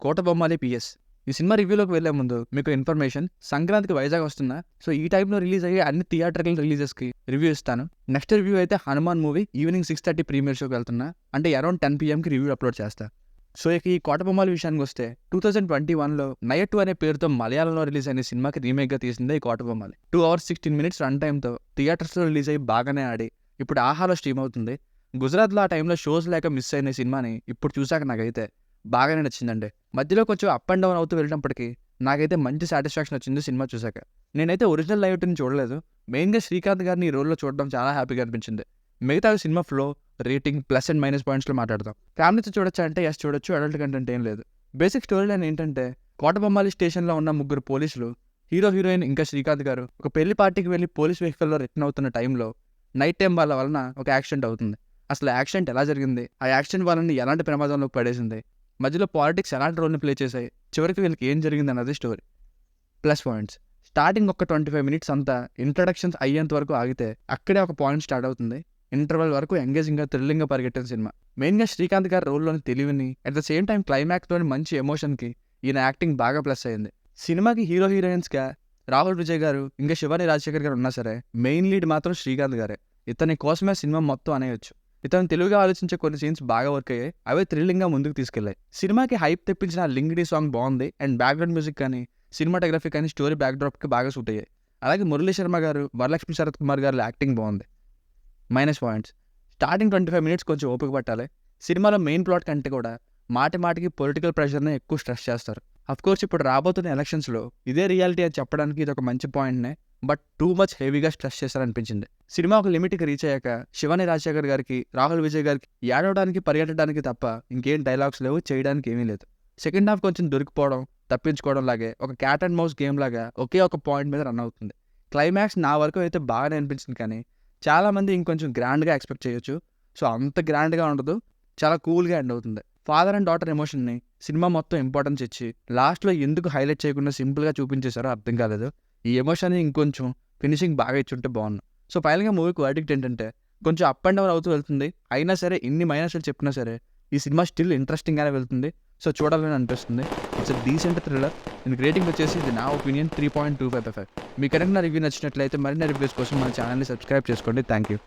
Kotabommali PS. ఈ cinema రివ్యూలోకి వెళ్లే ముందు మీకు ఇన్ఫర్మేషన్, సంక్రాంతికి వైజాగ్ వస్తున్నా. సో ఈ టైంలో రిలీజ్ అయ్యే అన్ని థియేటర్కల్ రిలీజెస్కి రివ్యూ ఇస్తాను. నెక్స్ట్ రివ్యూ అయితే హనుమాన్ మూవీ ఈవినింగ్ 6:30 ప్రీమియర్ షోకి వెళ్తున్నా. అంటే అరౌండ్ 10 PM రివ్యూ అప్లోడ్ చేస్తా. సో ఇక ఈ కోటబొమ్మాలి విషయానికి వస్తే 2021లో నయట్టు అనే పేరుతో మలయాళంలో రిలీజ్ అయిన సినిమాకి రీమేక్గా తీసిందే ఈ కోటబొమ్మాలి. 2 hours 16 minutes రన్ టైంతో థియేటర్స్లో రిలీజ్ అయ్యి బాగానే ఆడి ఇప్పుడు ఆహాలో స్ట్రీమ్ అవుతుంది. గుజరాత్లో ఆ టైంలో షోస్ లేక మిస్ అయిన సినిమాని ఇప్పుడు చూసాక నాకైతే బాగానే నచ్చిందండి. మధ్యలో కొంచెం అప్ అండ్ డౌన్ అవుతూ వెళ్ళినప్పటికీ నాకైతే మంచి సాటిస్ఫాక్షన్ వచ్చింది సినిమా చూసాక. నేనైతే ఒరిజినల్ నయట్టుని చూడలేదు. మెయిన్గా శ్రీకాంత్ గారిని ఈ రోల్లో చూడడం చాలా హ్యాపీగా అనిపించింది. మిగతా cinema flow, rating, plus and minus పాయింట్స్లో మాట్లాడదాం. ఫ్యామిలీతో చూడొచ్చా అంటే ఎస్ చూడొచ్చు, అడల్ట్ కంటెంట్ ఏం లేదు. బేసిక్ స్టోరీ లైన్ ఏంటంటే కోటబొమ్మాలి స్టేషన్లో ఉన్న ముగ్గురు పోలీసులు, హీరో హీరోయిన్ ఇంకా శ్రీకాంత్ గారు ఒక పెళ్లి పార్టీకి వెళ్ళి పోలీస్ వెహికల్లో రిటర్న్ అవుతున్న టైంలో నైట్ టైం వాళ్ళ వలన ఒక యాక్సిడెంట్ అవుతుంది. అసలు యాక్సిడెంట్ ఎలా జరిగింది, ఆ యాక్సిడెంట్ వాళ్ళని ఎలాంటి ప్రమాదంలోకి పడేసింది, మధ్యలో పాలిటిక్స్ ఎలాంటి రోల్ని ప్లే చేశాయి, చివరికి వీళ్ళకి ఏం జరిగింది అన్నది స్టోరీ. ప్లస్ పాయింట్స్, స్టార్టింగ్ ఒక 25 minutes అంతా ఇంట్రడక్షన్స్ అయ్యేంత వరకు ఆగితే అక్కడే ఒక పాయింట్ స్టార్ట్ అవుతుంది. ఇంటర్వెల్ వరకు ఎంగేజింగ్గా, థ్రిల్లింగ్గా పరిగెట్టిన సినిమా. మెయిన్గా శ్రీకాంత్ గారి రోల్లోని తెలివిని, అట్ ద సేమ్ టైం క్లైమాక్స్లోని మంచి ఎమోషన్కి ఈయన యాక్టింగ్ బాగా ప్లస్ అయింది. సినిమాకి హీరో హీరోయిన్స్గా రాహుల్ విజయ్ గారు ఇంకా శివాని రాజశేఖర్ గారు ఉన్నా సరే మెయిన్ లీడ్ మాత్రం శ్రీకాంత్ గారే. ఇతని కోసమే సినిమా మొత్తం అనేయొచ్చు. ఇతను తెలుగుగా ఆలోచించే కొన్ని సీన్స్ బాగా వర్క్ అయ్యాయి. అవే థ్రిల్లింగ్గా ముందుకు తీసుకెళ్లాయి. సినిమాకి హైప్ తెప్పించిన లింగిడి సాంగ్ బాగుంది. అండ్ బ్యాక్గ్రౌండ్ మ్యూజిక్ కానీ, సినిమాటోగ్రఫీ కానీ, స్టోరీ బ్యాక్డ్రాప్కి బాగా సూట్ అయ్యాయి. అలాగే మురళీ శర్మ గారు, వరలక్ష్మి శరత్ కుమార్ గారి యాక్టింగ్ బాగుంది. మైనస్ పాయింట్స్, స్టార్టింగ్ 25 minutes కొంచెం ఓపిక పట్టాలి. సినిమాలో మెయిన్ ప్లాట్ కంటే కూడా మాటి మాటికి పొలిటికల్ ప్రెషర్ని ఎక్కువ స్ట్రెస్ చేస్తారు. అఫ్కోర్స్ ఇప్పుడు రాబోతున్న ఎలక్షన్స్లో ఇదే రియాలిటీ అని చెప్పడానికి ఇది ఒక మంచి పాయింట్నే. బట్ టూ మచ్ హెవీగా స్ట్రెస్ చేశారనిపించింది. సినిమా ఒక లిమిట్కి రీచ్ అయ్యాక శివాని రాజశేఖర్ గారికి, రాహుల్ విజయ్ గారికి ఏడవడానికి, పరిగెట్టడానికి తప్ప ఇంకేం డైలాగ్స్ లేవు, చేయడానికి ఏమీ లేదు. సెకండ్ హాఫ్ కొంచెం దొరికిపోవడం, తప్పించుకోవడం లాగే ఒక క్యాట్ అండ్ మౌస్ గేమ్ లాగా ఒకే ఒక పాయింట్ మీద రన్ అవుతుంది. క్లైమాక్స్ నా వరకు అయితే బాగానే అనిపించింది, కానీ చాలామంది ఇంకొంచెం గ్రాండ్గా ఎక్స్పెక్ట్ చేయొచ్చు. సో అంత గ్రాండ్గా ఉండదు, చాలా కూల్గా ఎండ్ అవుతుంది. ఫాదర్ అండ్ డాటర్ ఎమోషన్ని సినిమా మొత్తం ఇంపార్టెన్స్ ఇచ్చి లాస్ట్లో ఎందుకు హైలైట్ చేయకుండా సింపుల్గా చూపించేశారో అర్థం కాలేదు. ఈ ఎమోషన్ని ఇంకొంచెం ఫినిషింగ్ బాగా ఇచ్చుంటే బాగుంది. సో ఫైనల్గా మూవీకి వర్డిక్ట్ ఏంటంటే కొంచెం అప్ అండ్ డౌన్ అవుతూ వెళ్తుంది. అయినా సరే ఇన్ని మైనస్లు చెప్పినా సరే ఈ సినిమా స్టిల్ ఇంట్రెస్టింగ్గానే వెళ్తుంది. సో చూడాలని అనిపిస్తుంది. It's a decent thriller. దీనికి రేటింగ్ వచ్చేసి ఇది నా ఒపీనియన్ 3.25/5. మీకు కనుక నా రివ్యూ నచ్చినట్లయితే మరిన్ని రివ్యూస్ కోసం మన ఛానల్ని సబ్స్క్రైబ్ చేసుకోండి. Thank you.